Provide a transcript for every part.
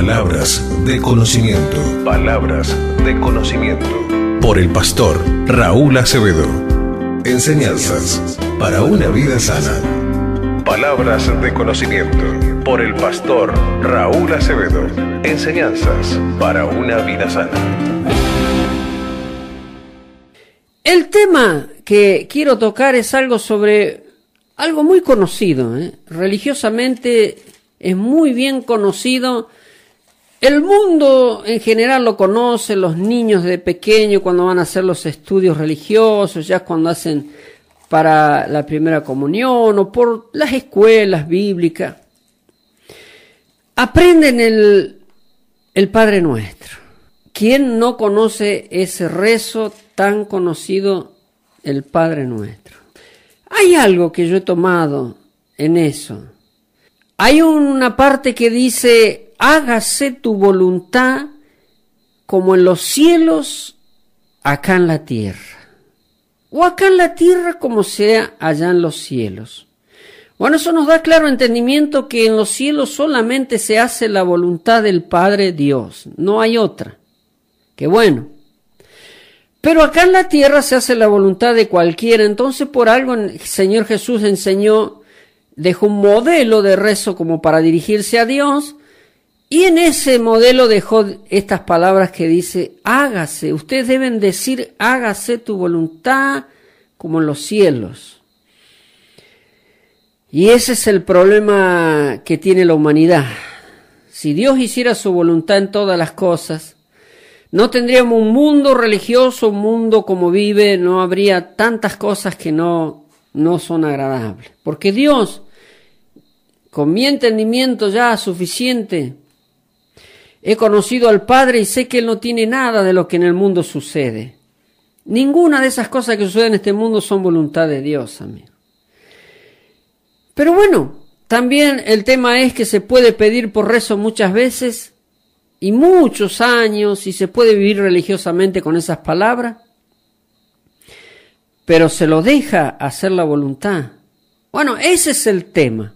Palabras de conocimiento. Palabras de conocimiento. Por el pastor Raúl Acevedo. Enseñanzas para una vida sana. Palabras de conocimiento. Por el pastor Raúl Acevedo. Enseñanzas para una vida sana. El tema que quiero tocar es algo muy conocido, religiosamente es muy bien conocido. El mundo en general lo conoce, los niños de pequeño cuando van a hacer los estudios religiosos, ya cuando hacen para la primera comunión o por las escuelas bíblicas, aprenden el Padre Nuestro. ¿Quién no conoce ese rezo tan conocido, el Padre Nuestro? Hay algo que yo he tomado en eso. Hay una parte que dice, hágase tu voluntad como en los cielos, acá en la tierra. O acá en la tierra como sea allá en los cielos. Bueno, eso nos da claro entendimiento que en los cielos solamente se hace la voluntad del Padre Dios, no hay otra. Qué bueno. Pero acá en la tierra se hace la voluntad de cualquiera, entonces por algo el Señor Jesús enseñó, dejó un modelo de rezo como para dirigirse a Dios, y en ese modelo dejó estas palabras que dice, hágase, ustedes deben decir, hágase tu voluntad como en los cielos. Y ese es el problema que tiene la humanidad. Si Dios hiciera su voluntad en todas las cosas, no tendríamos un mundo religioso, un mundo como vive, no habría tantas cosas que no son agradables. Porque Dios, con mi entendimiento ya suficiente, he conocido al Padre y sé que Él no tiene nada de lo que en el mundo sucede. Ninguna de esas cosas que suceden en este mundo son voluntad de Dios, amigo. Pero bueno, también el tema es que se puede pedir por rezo muchas veces y muchos años, y se puede vivir religiosamente con esas palabras, pero se lo deja hacer la voluntad. Bueno, ese es el tema.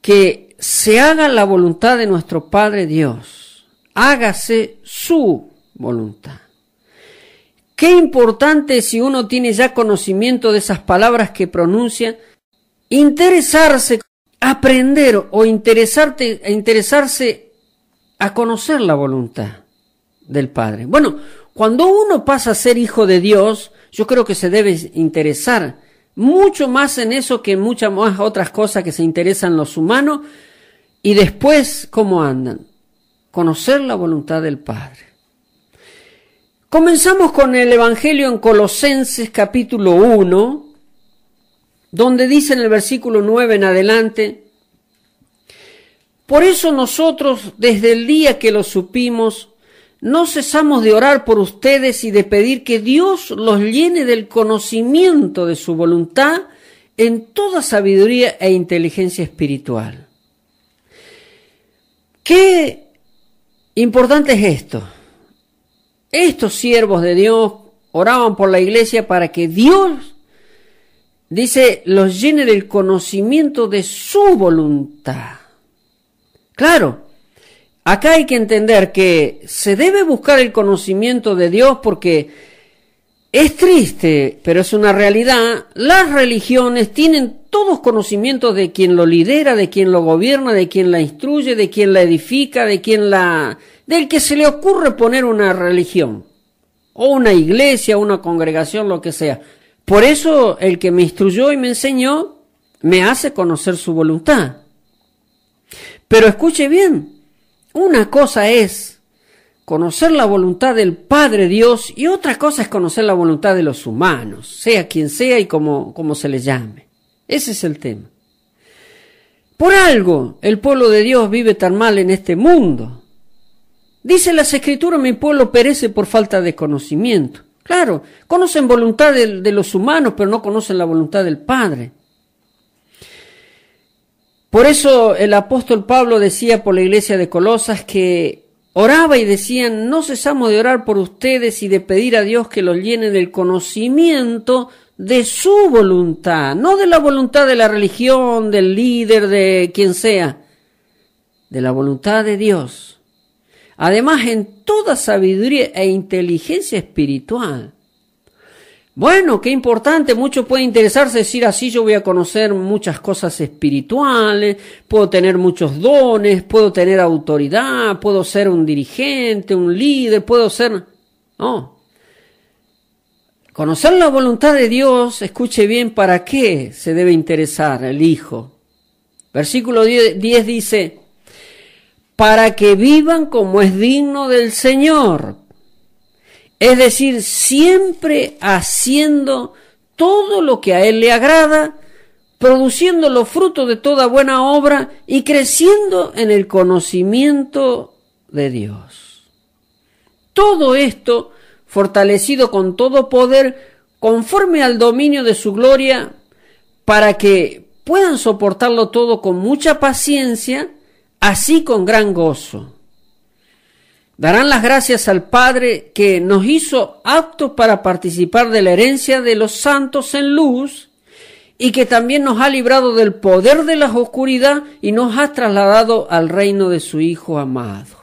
Que se haga la voluntad de nuestro Padre Dios. Hágase su voluntad. Qué importante si uno tiene ya conocimiento de esas palabras que pronuncia, interesarse, aprender o interesarse a conocer la voluntad del Padre. Bueno, cuando uno pasa a ser hijo de Dios, yo creo que se debe interesar mucho más en eso que en muchas más otras cosas que se interesan los humanos. Y después, ¿cómo andan? Conocer la voluntad del Padre. Comenzamos con el Evangelio en Colosenses capítulo 1, donde dice en el versículo 9 en adelante, por eso nosotros, desde el día que lo supimos, no cesamos de orar por ustedes y de pedir que Dios los llene del conocimiento de su voluntad en toda sabiduría e inteligencia espiritual. Qué importante es esto. Estos siervos de Dios oraban por la iglesia para que Dios, dice, los llene del conocimiento de su voluntad. Claro, acá hay que entender que se debe buscar el conocimiento de Dios porque es triste, pero es una realidad. Las religiones tienen todos conocimientos de quien lo lidera, de quien lo gobierna, de quien la instruye, de quien la edifica, del que se le ocurre poner una religión, o una iglesia, una congregación, lo que sea. Por eso el que me instruyó y me enseñó, me hace conocer su voluntad. Pero escuche bien, una cosa es conocer la voluntad del Padre Dios y otra cosa es conocer la voluntad de los humanos, sea quien sea y como se les llame. Ese es el tema. Por algo el pueblo de Dios vive tan mal en este mundo. Dice las Escrituras, mi pueblo perece por falta de conocimiento. Claro, conocen voluntad de los humanos, pero no conocen la voluntad del Padre. Por eso el apóstol Pablo decía por la iglesia de Colosas que oraba y decían, no cesamos de orar por ustedes y de pedir a Dios que los llene del conocimiento de su voluntad, no de la voluntad de la religión, del líder, de quien sea, de la voluntad de Dios. Además, en toda sabiduría e inteligencia espiritual. Bueno, qué importante, mucho puede interesarse decir así, yo voy a conocer muchas cosas espirituales, puedo tener muchos dones, puedo tener autoridad, puedo ser un dirigente, un líder, puedo ser... No. Conocer la voluntad de Dios, escuche bien, ¿para qué se debe interesar el Hijo? Versículo 10 dice, para que vivan como es digno del Señor. Es decir, siempre haciendo todo lo que a Él le agrada, produciendo los frutos de toda buena obra y creciendo en el conocimiento de Dios. Todo esto fortalecido con todo poder, conforme al dominio de su gloria, para que puedan soportarlo todo con mucha paciencia, así con gran gozo. Darán las gracias al Padre que nos hizo aptos para participar de la herencia de los santos en luz y que también nos ha librado del poder de la oscuridad y nos ha trasladado al reino de su Hijo amado,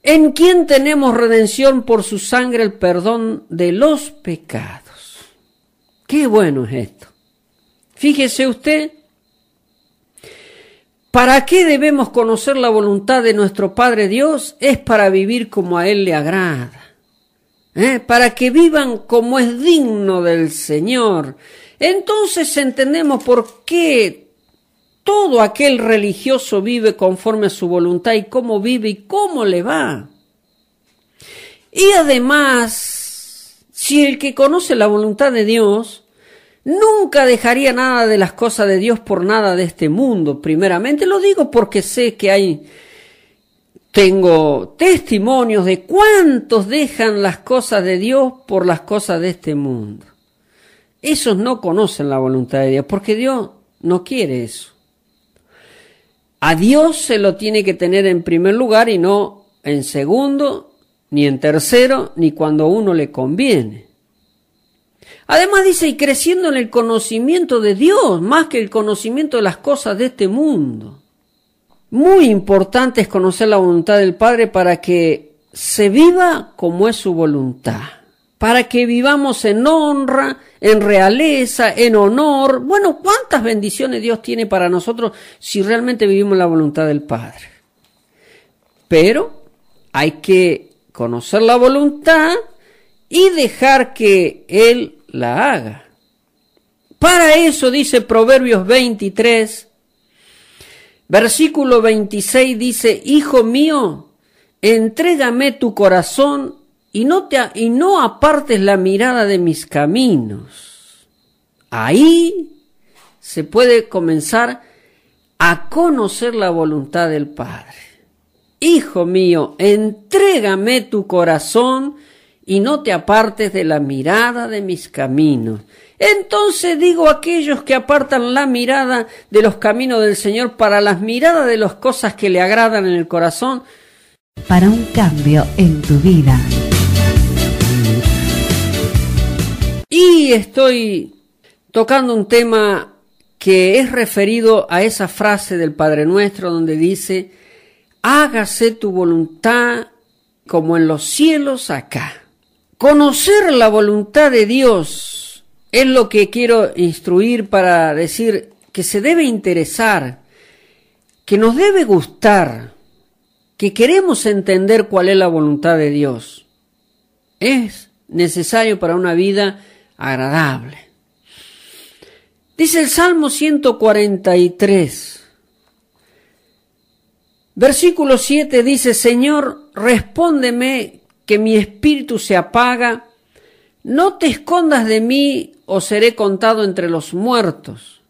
en quien tenemos redención por su sangre, el perdón de los pecados. Qué bueno es esto. Fíjese usted, ¿para qué debemos conocer la voluntad de nuestro Padre Dios? Es para vivir como a Él le agrada, para que vivan como es digno del Señor. Entonces entendemos por qué todo aquel religioso vive conforme a su voluntad y cómo vive y cómo le va. Y además, si el que conoce la voluntad de Dios nunca dejaría nada de las cosas de Dios por nada de este mundo. Primeramente lo digo porque sé que tengo testimonios de cuántos dejan las cosas de Dios por las cosas de este mundo. Esos no conocen la voluntad de Dios, porque Dios no quiere eso. A Dios se lo tiene que tener en primer lugar y no en segundo, ni en tercero, ni cuando a uno le conviene. Además dice, y creciendo en el conocimiento de Dios, más que el conocimiento de las cosas de este mundo. Muy importante es conocer la voluntad del Padre para que se viva como es su voluntad. Para que vivamos en honra, en realeza, en honor. Bueno, ¿cuántas bendiciones Dios tiene para nosotros si realmente vivimos la voluntad del Padre? Pero hay que conocer la voluntad y dejar que Él la haga. Para eso dice Proverbios 23, versículo 26 dice, Hijo mío, entrégame tu corazón y no apartes la mirada de mis caminos. Ahí se puede comenzar a conocer la voluntad del Padre. Hijo mío, entrégame tu corazón y no te apartes de la mirada de mis caminos. Entonces digo a aquellos que apartan la mirada de los caminos del Señor para las miradas de las cosas que le agradan en el corazón. Para un cambio en tu vida. Y estoy tocando un tema que es referido a esa frase del Padre Nuestro donde dice, hágase tu voluntad como en los cielos acá. Conocer la voluntad de Dios es lo que quiero instruir para decir que se debe interesar, que nos debe gustar, que queremos entender cuál es la voluntad de Dios. Es necesario para una vida agradable. Dice el Salmo 143, versículo 7, dice, Señor, respóndeme que mi espíritu se apaga, no te escondas de mí o seré contado entre los muertos.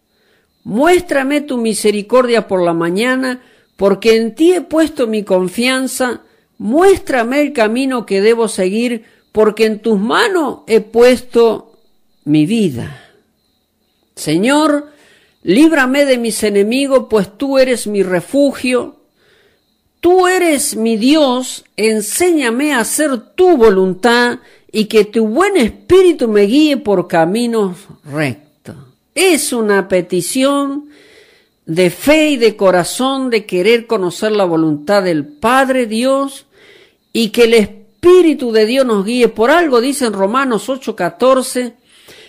Muéstrame tu misericordia por la mañana, porque en ti he puesto mi confianza. Muéstrame el camino que debo seguir, porque en tus manos he puesto mi vida. Señor, líbrame de mis enemigos, pues tú eres mi refugio. Tú eres mi Dios, enséñame a hacer tu voluntad y que tu buen espíritu me guíe por caminos rectos. Es una petición de fe y de corazón de querer conocer la voluntad del Padre Dios y que el Espíritu de Dios nos guíe. Por algo dice en Romanos 8:14,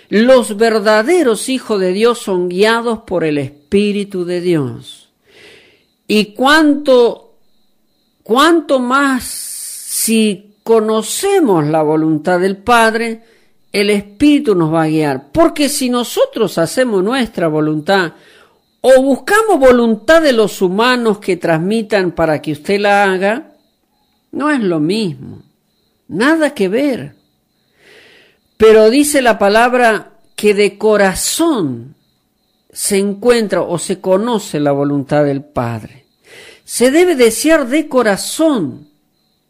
los verdaderos hijos de Dios son guiados por el Espíritu de Dios. Y cuánto más si conocemos la voluntad del Padre, el Espíritu nos va a guiar. Porque si nosotros hacemos nuestra voluntad o buscamos voluntad de los humanos que transmitan para que usted la haga, no es lo mismo. Nada que ver. Pero dice la palabra que de corazón se encuentra o se conoce la voluntad del Padre. Se debe desear de corazón,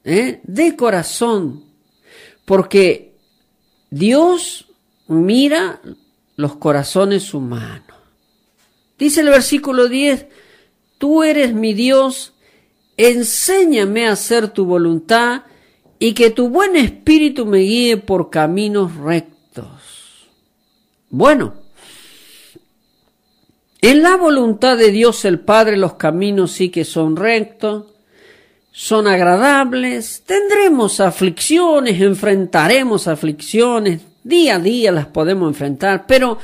de corazón, porque Dios mira los corazones humanos. Dice el versículo 10, tú eres mi Dios, enséñame a hacer tu voluntad y que tu buen espíritu me guíe por caminos rectos. Bueno, en la voluntad de Dios el Padre los caminos sí que son rectos, son agradables, tendremos aflicciones, enfrentaremos aflicciones, día a día las podemos enfrentar, pero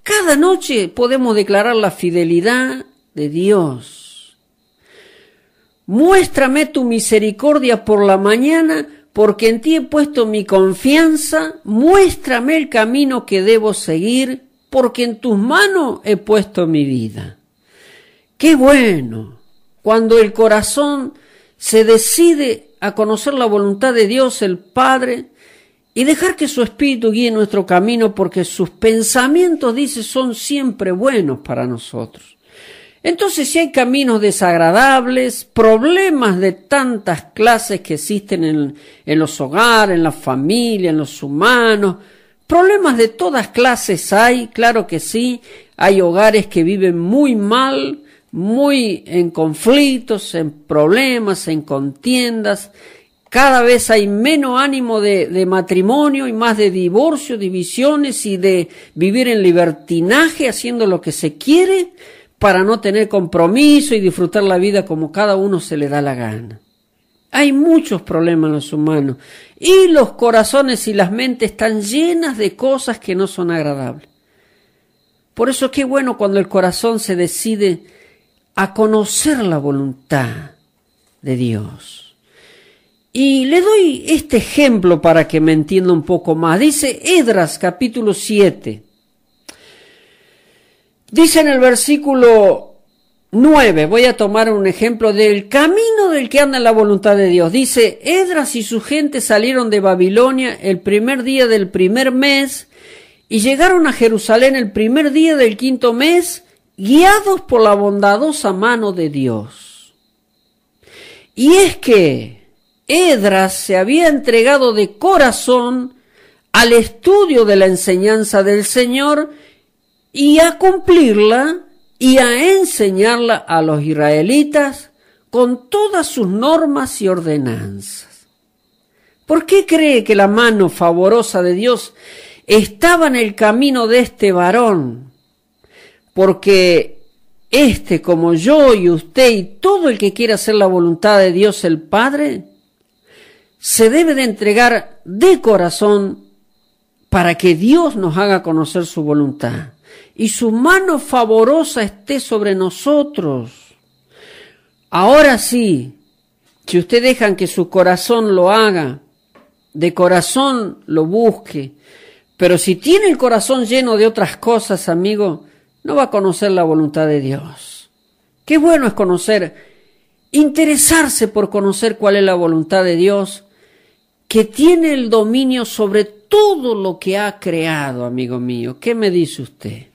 cada noche podemos declarar la fidelidad de Dios. Muéstrame tu misericordia por la mañana, porque en ti he puesto mi confianza. Muéstrame el camino que debo seguir, porque en tus manos he puesto mi vida. ¡Qué bueno! Cuando el corazón se decide a conocer la voluntad de Dios, el Padre, y dejar que su Espíritu guíe nuestro camino, porque sus pensamientos, dice, son siempre buenos para nosotros. Entonces, si hay caminos desagradables, problemas de tantas clases que existen en los hogares, en la familia, en los humanos, problemas de todas clases hay, claro que sí, hay hogares que viven muy mal, muy en conflictos, en problemas, en contiendas. Cada vez hay menos ánimo de matrimonio y más de divorcio, divisiones y de vivir en libertinaje, haciendo lo que se quiere para no tener compromiso y disfrutar la vida como cada uno se le da la gana. Hay muchos problemas en los humanos y los corazones y las mentes están llenas de cosas que no son agradables. Por eso qué bueno cuando el corazón se decide a conocer la voluntad de Dios. Y le doy este ejemplo para que me entienda un poco más. Dice Esdras capítulo 7. Dice en el versículo 9, voy a tomar un ejemplo del camino del que anda en la voluntad de Dios. Dice, Esdras y su gente salieron de Babilonia el primer día del primer mes y llegaron a Jerusalén el primer día del quinto mes, guiados por la bondadosa mano de Dios. Y es que Esdras se había entregado de corazón al estudio de la enseñanza del Señor y a cumplirla y a enseñarla a los israelitas con todas sus normas y ordenanzas. ¿Por qué cree que la mano favorosa de Dios estaba en el camino de este varón? Porque como yo y usted y todo el que quiera hacer la voluntad de Dios el Padre, se debe de entregar de corazón para que Dios nos haga conocer su voluntad y su mano favorosa esté sobre nosotros. Ahora sí, si usted dejan que su corazón lo haga, de corazón lo busque, pero si tiene el corazón lleno de otras cosas, amigo, no va a conocer la voluntad de Dios. Qué bueno es conocer, interesarse por conocer cuál es la voluntad de Dios, que tiene el dominio sobre todo lo que ha creado, amigo mío. ¿Qué me dice usted?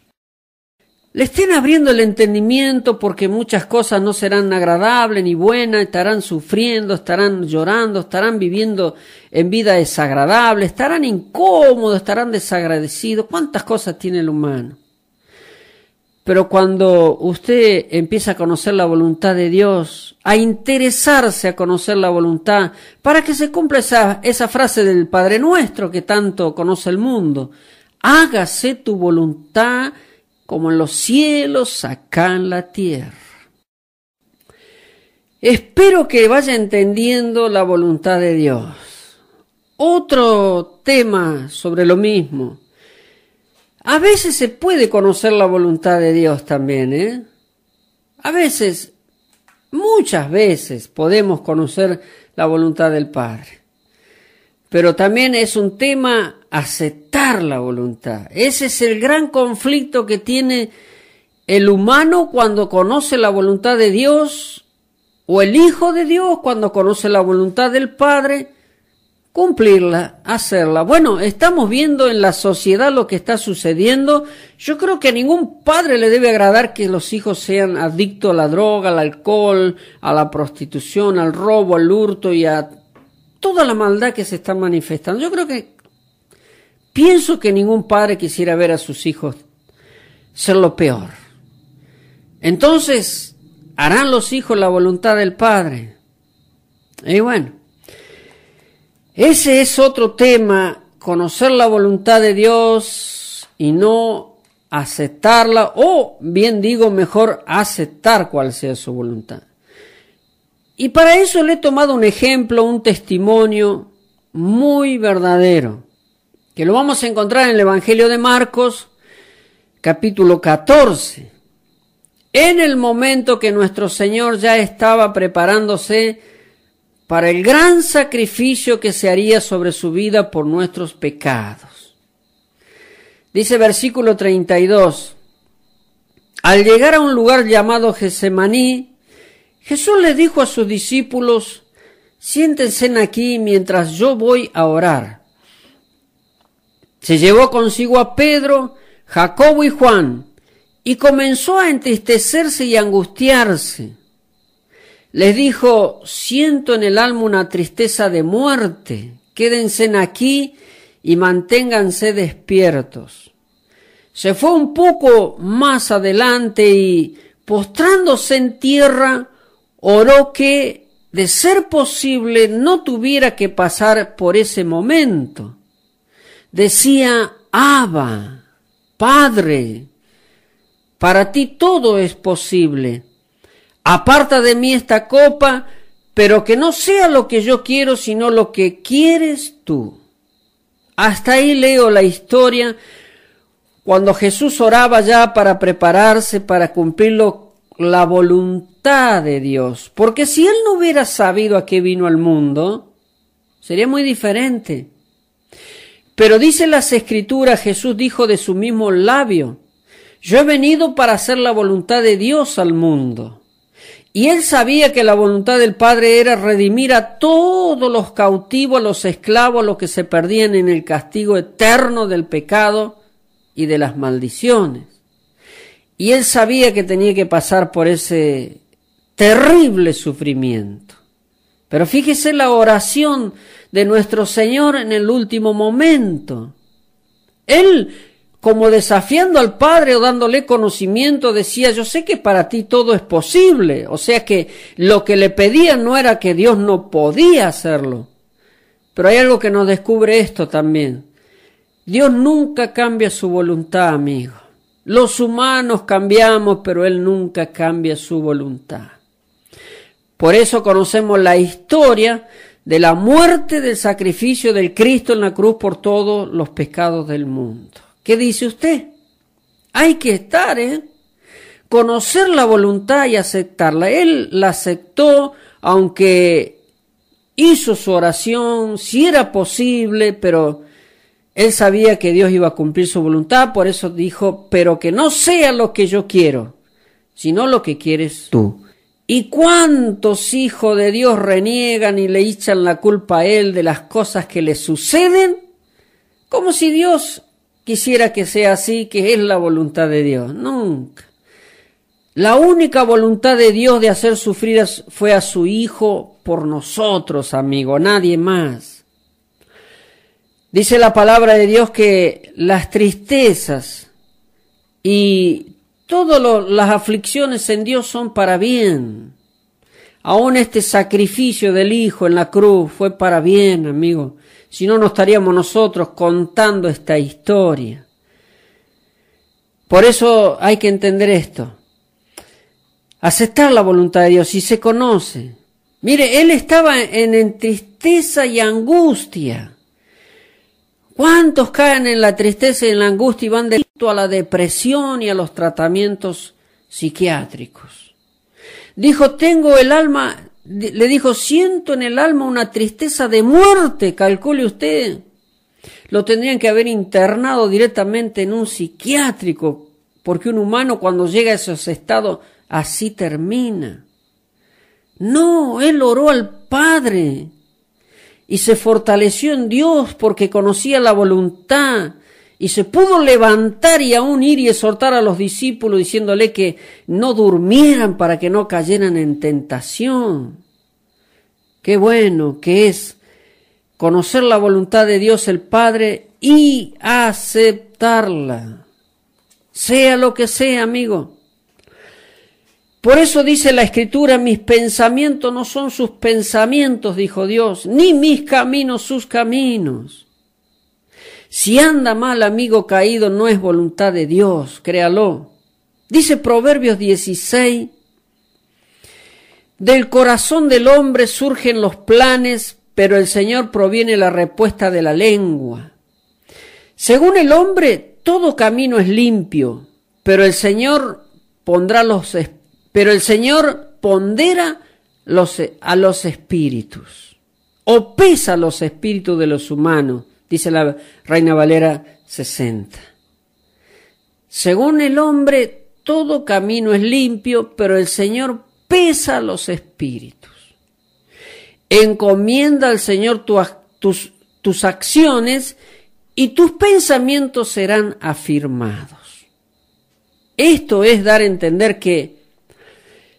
Le estén abriendo el entendimiento porque muchas cosas no serán agradables ni buenas, estarán sufriendo, estarán llorando, estarán viviendo en vida desagradable, estarán incómodos, estarán desagradecidos. ¿Cuántas cosas tiene el humano? Pero cuando usted empieza a conocer la voluntad de Dios, a interesarse a conocer la voluntad, para que se cumpla esa frase del Padre Nuestro que tanto conoce el mundo, hágase tu voluntad como en los cielos acá en la tierra. Espero que vaya entendiendo la voluntad de Dios. Otro tema sobre lo mismo. A veces se puede conocer la voluntad de Dios también, A veces, muchas veces podemos conocer la voluntad del Padre. Pero también es un tema aceptar la voluntad. Ese es el gran conflicto que tiene el humano cuando conoce la voluntad de Dios, o el Hijo de Dios cuando conoce la voluntad del Padre, cumplirla, hacerla. Bueno, estamos viendo en la sociedad lo que está sucediendo. Yo creo que a ningún padre le debe agradar que los hijos sean adictos a la droga, al alcohol, a la prostitución, al robo, al hurto y a toda la maldad que se está manifestando. Pienso que ningún padre quisiera ver a sus hijos ser lo peor. Entonces, ¿harán los hijos la voluntad del Padre? Y bueno, ese es otro tema, conocer la voluntad de Dios y no aceptarla, o bien digo mejor, aceptar cuál sea su voluntad. Y para eso le he tomado un ejemplo, un testimonio muy verdadero, que lo vamos a encontrar en el Evangelio de Marcos, capítulo 14. En el momento que nuestro Señor ya estaba preparándose para el gran sacrificio que se haría sobre su vida por nuestros pecados. Dice versículo 32, al llegar a un lugar llamado Getsemaní, Jesús le dijo a sus discípulos, siéntense aquí mientras yo voy a orar. Se llevó consigo a Pedro, Jacobo y Juan, y comenzó a entristecerse y angustiarse. Les dijo, siento en el alma una tristeza de muerte, quédense aquí y manténganse despiertos. Se fue un poco más adelante y, postrándose en tierra, oró que, de ser posible, no tuviera que pasar por ese momento. Decía, Abba, Padre, para ti todo es posible. Aparta de mí esta copa, pero que no sea lo que yo quiero, sino lo que quieres tú. Hasta ahí leo la historia cuando Jesús oraba ya para prepararse para cumplir la voluntad de Dios. Porque si él no hubiera sabido a qué vino al mundo, sería muy diferente. Pero dice las Escrituras, Jesús dijo de su mismo labio, yo he venido para hacer la voluntad de Dios al mundo. Y él sabía que la voluntad del Padre era redimir a todos los cautivos, a los esclavos, a los que se perdían en el castigo eterno del pecado y de las maldiciones. Y él sabía que tenía que pasar por ese terrible sufrimiento. Pero fíjese la oración de nuestro Señor en el último momento. Él, como desafiando al Padre o dándole conocimiento, decía, yo sé que para ti todo es posible. O sea que lo que le pedían no era que Dios no podía hacerlo. Pero hay algo que nos descubre esto también. Dios nunca cambia su voluntad, amigo. Los humanos cambiamos, pero Él nunca cambia su voluntad. Por eso conocemos la historia de la muerte, del sacrificio del Cristo en la cruz por todos los pecados del mundo. ¿Qué dice usted? Hay que estar, conocer la voluntad y aceptarla. Él la aceptó, aunque hizo su oración, si era posible, pero él sabía que Dios iba a cumplir su voluntad, por eso dijo, pero que no sea lo que yo quiero, sino lo que quieres tú. ¿Y cuántos hijos de Dios reniegan y le echan la culpa a Él de las cosas que le suceden? Como si Dios quisiera que sea así, que es la voluntad de Dios. Nunca. La única voluntad de Dios de hacer sufrir fue a su Hijo por nosotros, amigo, nadie más. Dice la palabra de Dios que las tristezas y todas las aflicciones en Dios son para bien. Aún este sacrificio del Hijo en la cruz fue para bien, amigo. Si no, no estaríamos nosotros contando esta historia. Por eso hay que entender esto. Aceptar la voluntad de Dios, si se conoce. Mire, él estaba en tristeza y angustia. ¿Cuántos caen en la tristeza y en la angustia y van directo a la depresión y a los tratamientos psiquiátricos? Dijo, tengo el alma, le dijo, siento en el alma una tristeza de muerte, calcule usted. Lo tendrían que haber internado directamente en un psiquiátrico, porque un humano cuando llega a esos estados así termina. No, él oró al Padre y se fortaleció en Dios porque conocía la voluntad y se pudo levantar y aún ir y exhortar a los discípulos diciéndole que no durmieran para que no cayeran en tentación. Qué bueno que es conocer la voluntad de Dios el Padre y aceptarla, sea lo que sea, amigo. Por eso dice la Escritura, mis pensamientos no son sus pensamientos, dijo Dios, ni mis caminos sus caminos. Si anda mal, amigo caído, no es voluntad de Dios, créalo. Dice Proverbios 16, del corazón del hombre surgen los planes, pero el Señor proviene la respuesta de la lengua. Según el hombre, todo camino es limpio, pero el Señor pondera a los espíritus, o pesa los espíritus de los humanos, dice la Reina Valera 60. Según el hombre, todo camino es limpio, pero el Señor pesa los espíritus. Encomienda al Señor tus acciones y tus pensamientos serán afirmados. Esto es dar a entender que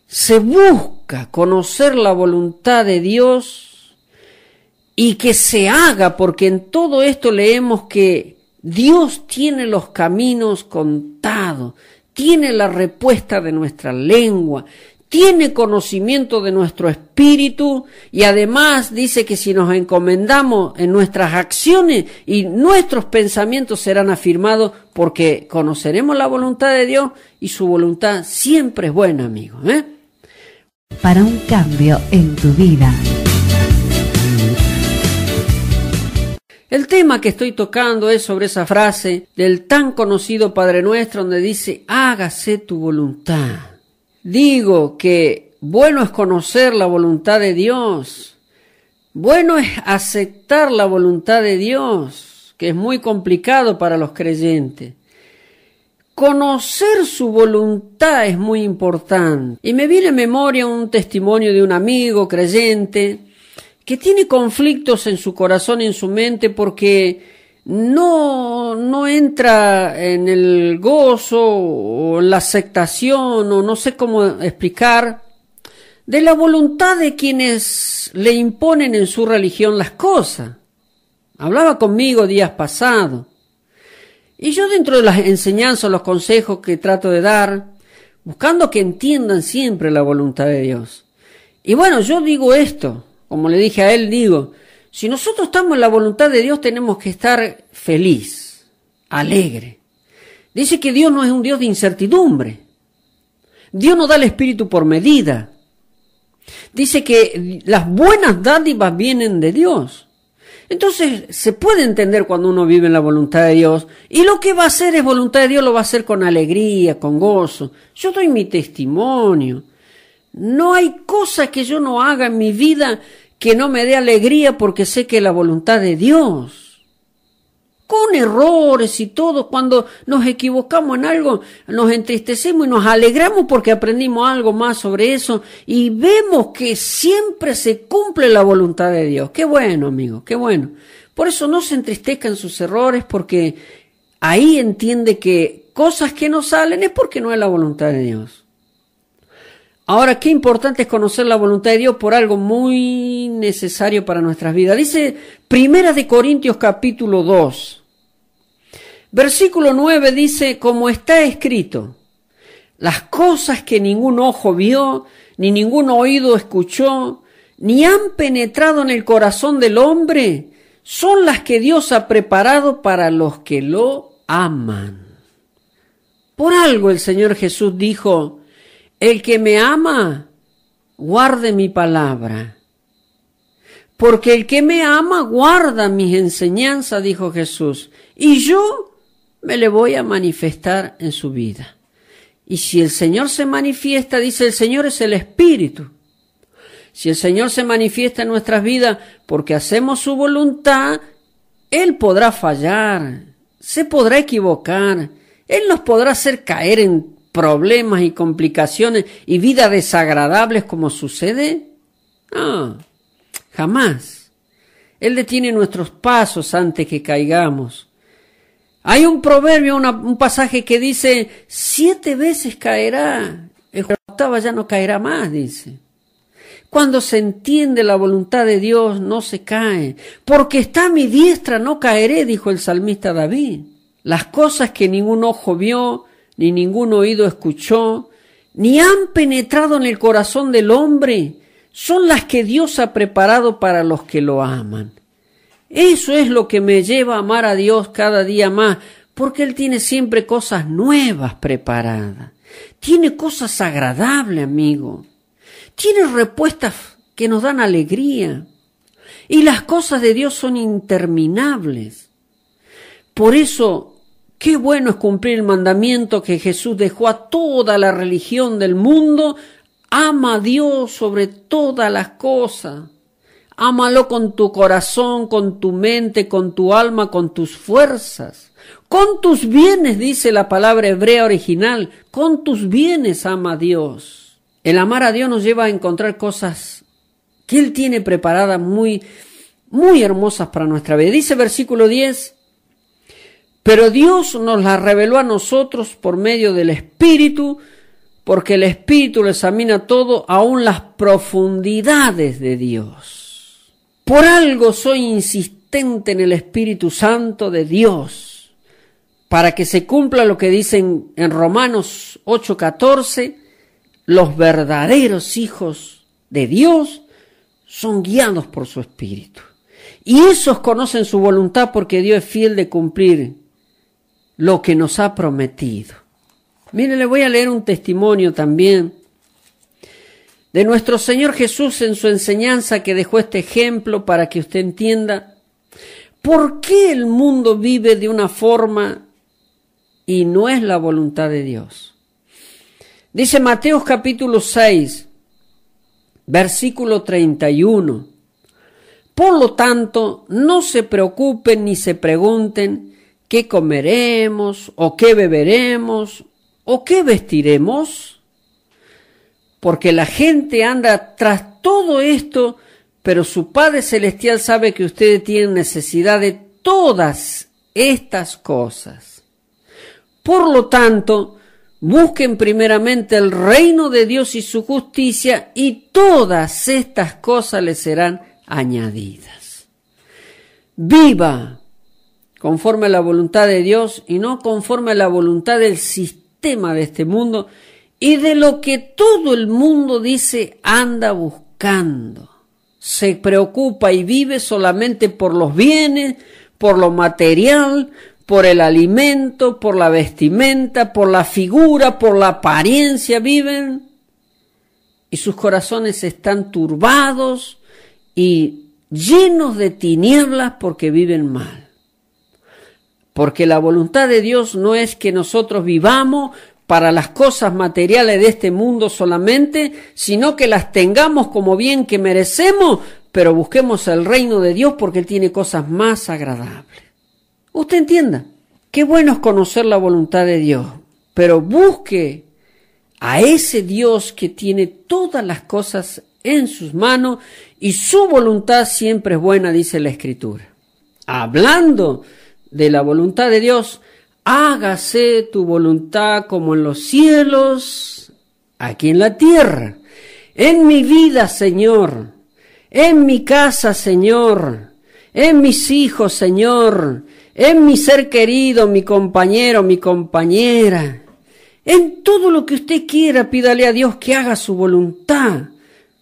se busca conocer la voluntad de Dios y que se haga, porque en todo esto leemos que Dios tiene los caminos contados, tiene la respuesta de nuestra lengua, tiene conocimiento de nuestro espíritu y además dice que si nos encomendamos en nuestras acciones y nuestros pensamientos serán afirmados porque conoceremos la voluntad de Dios y su voluntad siempre es buena, amigo, Para un cambio en tu vida. El tema que estoy tocando es sobre esa frase del tan conocido Padre Nuestro donde dice, hágase tu voluntad. Digo que bueno es conocer la voluntad de Dios, bueno es aceptar la voluntad de Dios, que es muy complicado para los creyentes. Conocer su voluntad es muy importante. Y me viene a memoria un testimonio de un amigo creyente que tiene conflictos en su corazón y en su mente porque no entra en el gozo o en la aceptación o no sé cómo explicar de la voluntad de quienes le imponen en su religión las cosas. Hablaba conmigo días pasados y yo dentro de las enseñanzas, los consejos que trato de dar, buscando que entiendan siempre la voluntad de Dios. Y bueno, yo digo esto, como le dije a él, digo, si nosotros estamos en la voluntad de Dios tenemos que estar feliz, alegre. Dice que Dios no es un Dios de incertidumbre. Dios no da el Espíritu por medida. Dice que las buenas dádivas vienen de Dios. Entonces se puede entender cuando uno vive en la voluntad de Dios y lo que va a hacer es voluntad de Dios, lo va a hacer con alegría, con gozo. Yo doy mi testimonio. No hay cosa que yo no haga en mi vida que no me dé alegría porque sé que es la voluntad de Dios. Con errores y todo, cuando nos equivocamos en algo, nos entristecemos y nos alegramos porque aprendimos algo más sobre eso y vemos que siempre se cumple la voluntad de Dios. Qué bueno, amigo, qué bueno. Por eso no se entristezcan sus errores porque ahí entiende que cosas que no salen es porque no es la voluntad de Dios. Ahora, qué importante es conocer la voluntad de Dios por algo muy necesario para nuestras vidas. Dice 1 Corintios capítulo 2, versículo 9 dice, como está escrito, las cosas que ningún ojo vio, ni ningún oído escuchó, ni han penetrado en el corazón del hombre, son las que Dios ha preparado para los que lo aman. Por algo el Señor Jesús dijo, el que me ama, guarde mi palabra. Porque el que me ama, guarda mis enseñanzas, dijo Jesús, y yo me le voy a manifestar en su vida. Y si el Señor se manifiesta, dice el Señor, es el Espíritu. Si el Señor se manifiesta en nuestras vidas porque hacemos su voluntad, Él podrá fallar, se podrá equivocar, Él nos podrá hacer caer en problemas y complicaciones y vidas desagradables como sucede. No, jamás. Él detiene nuestros pasos antes que caigamos. Hay un proverbio, un pasaje que dice, 7 veces caerá, en la 8ª ya no caerá más, dice. Cuando se entiende la voluntad de Dios, no se cae. Porque está a mi diestra, no caeré, dijo el salmista David. Las cosas que ningún ojo vio, ni ningún oído escuchó, ni han penetrado en el corazón del hombre, son las que Dios ha preparado para los que lo aman. Eso es lo que me lleva a amar a Dios cada día más, porque Él tiene siempre cosas nuevas preparadas. Tiene cosas agradables, amigo. Tiene respuestas que nos dan alegría. Y las cosas de Dios son interminables. Por eso, qué bueno es cumplir el mandamiento que Jesús dejó a toda la religión del mundo. Ama a Dios sobre todas las cosas. Ámalo con tu corazón, con tu mente, con tu alma, con tus fuerzas. Con tus bienes, dice la palabra hebrea original. Con tus bienes ama a Dios. El amar a Dios nos lleva a encontrar cosas que Él tiene preparadas muy, muy hermosas para nuestra vida. Dice versículo 10, pero Dios nos las reveló a nosotros por medio del Espíritu, porque el Espíritu lo examina todo, aun las profundidades de Dios. Por algo soy insistente en el Espíritu Santo de Dios, para que se cumpla lo que dicen en Romanos 8:14, los verdaderos hijos de Dios son guiados por su Espíritu. Y esos conocen su voluntad porque Dios es fiel de cumplir lo que nos ha prometido. Mire, le voy a leer un testimonio también de nuestro Señor Jesús en su enseñanza, que dejó este ejemplo para que usted entienda por qué el mundo vive de una forma y no es la voluntad de Dios. Dice Mateo capítulo 6, versículo 31. Por lo tanto, no se preocupen ni se pregunten qué comeremos o qué beberemos o qué vestiremos, porque la gente anda tras todo esto, pero su Padre Celestial sabe que ustedes tienen necesidad de todas estas cosas. Por lo tanto, busquen primeramente el reino de Dios y su justicia, y todas estas cosas les serán añadidas. Viva conforme a la voluntad de Dios y no conforme a la voluntad del sistema de este mundo y de lo que todo el mundo dice anda buscando. Se preocupa y vive solamente por los bienes, por lo material, por el alimento, por la vestimenta, por la figura, por la apariencia viven, y sus corazones están turbados y llenos de tinieblas porque viven mal. Porque la voluntad de Dios no es que nosotros vivamos para las cosas materiales de este mundo solamente, sino que las tengamos como bien que merecemos, pero busquemos el reino de Dios porque Él tiene cosas más agradables. Usted entienda, qué bueno es conocer la voluntad de Dios, pero busque a ese Dios que tiene todas las cosas en sus manos y su voluntad siempre es buena, dice la Escritura. Hablando de la voluntad de Dios, hágase tu voluntad como en los cielos, aquí en la tierra. En mi vida, Señor, en mi casa, Señor, en mis hijos, Señor, en mi ser querido, mi compañero, mi compañera. En todo lo que usted quiera, pídale a Dios que haga su voluntad,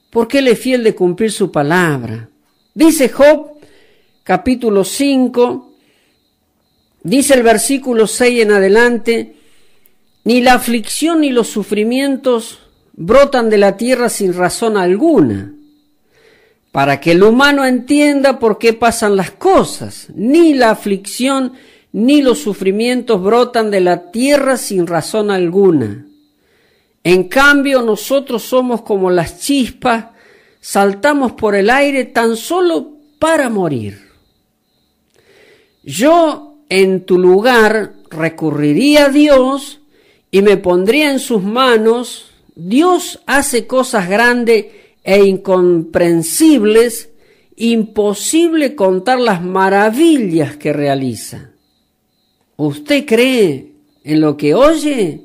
porque Él es fiel de cumplir su palabra. Dice Job, capítulo 5, dice el versículo 6 en adelante, Ni la aflicción ni los sufrimientos brotan de la tierra sin razón alguna, para que el humano entienda por qué pasan las cosas. Ni la aflicción ni los sufrimientos brotan de la tierra sin razón alguna. En cambio, nosotros somos como las chispas, saltamos por el aire tan solo para morir. Yo, en tu lugar, recurriría a Dios y me pondría en sus manos. Dios hace cosas grandes e incomprensibles, imposible contar las maravillas que realiza. ¿Usted cree en lo que oye?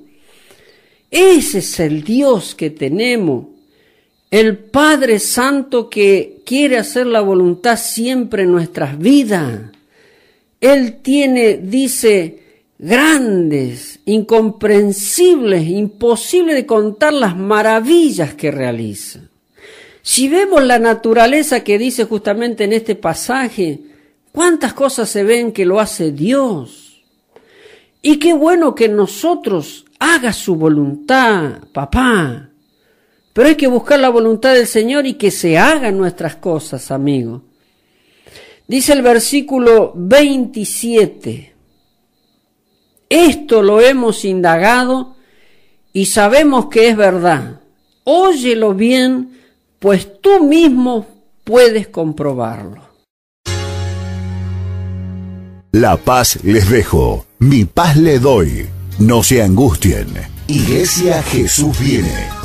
Ese es el Dios que tenemos, el Padre Santo que quiere hacer la voluntad siempre en nuestras vidas. Él tiene, dice, grandes, incomprensibles, imposible de contar las maravillas que realiza. Si vemos la naturaleza que dice justamente en este pasaje, cuántas cosas se ven que lo hace Dios. Y qué bueno que nosotros haga su voluntad, papá. Pero hay que buscar la voluntad del Señor y que se hagan nuestras cosas, amigo. Dice el versículo 27. Esto lo hemos indagado y sabemos que es verdad. Óyelo bien, pues tú mismo puedes comprobarlo. La paz les dejo, mi paz le doy. No se angustien. Iglesia Jesús viene.